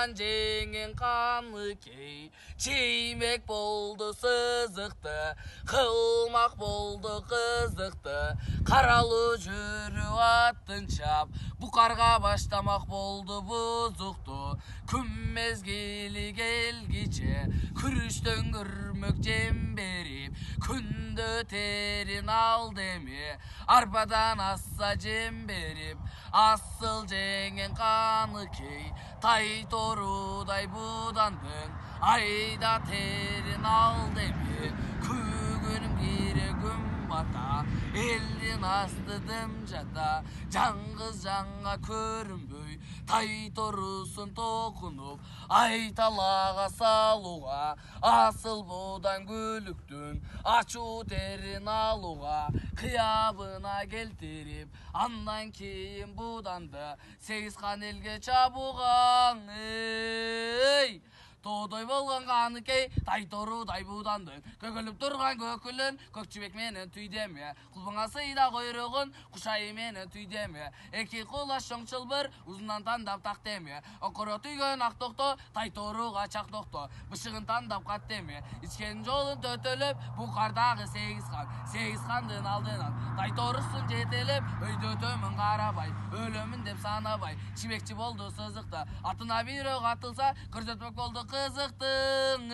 Atan жеңген қаны кей, жеймек болды сызықты, қылмақ болды қызықты. Қаралы жүрі аттың чап, бұқарға баштамақ болды бұзықты. Күн мезгілі келгече, күріштен күрмек жем беріп, күнді өтерін ал деме, арпадан асса жем беріп. Асыл жеңген қаны кей, тай торудай будандың, айда терін ал деме, күгінім керегім бата, елден асты дым жата, жаңғыз жаңға көрінбөй, тай торусын тоқынып, айталаға салуға, асыл будан гүліктің, ачу терін алуға, қиябына келтіріп, андан кейін буданды, сегізхан елге чабуған. Тодай болған қаны кей, тай торудай будандың, көгіліп тұрған көкілін, көкчібек менен түйдеме, құлбыңа сыйда қойрығын, құшайы менен түйдеме, эки құлаш жоңчыл бір, ұзынан тандап тақ деме, оқыры түйген ақ тоқты, тай торуға чақ тоқты, бышығын тандап қат деме, ичкен жолын төтіліп, бұқардағы сегізхандың алдынан, тай торусын жетеліп, өйді төмін қарабай, өлімін деп санабай, чибекчі болды сызықты, атына бүйрек атылса, көрсетпек болды қызықтың.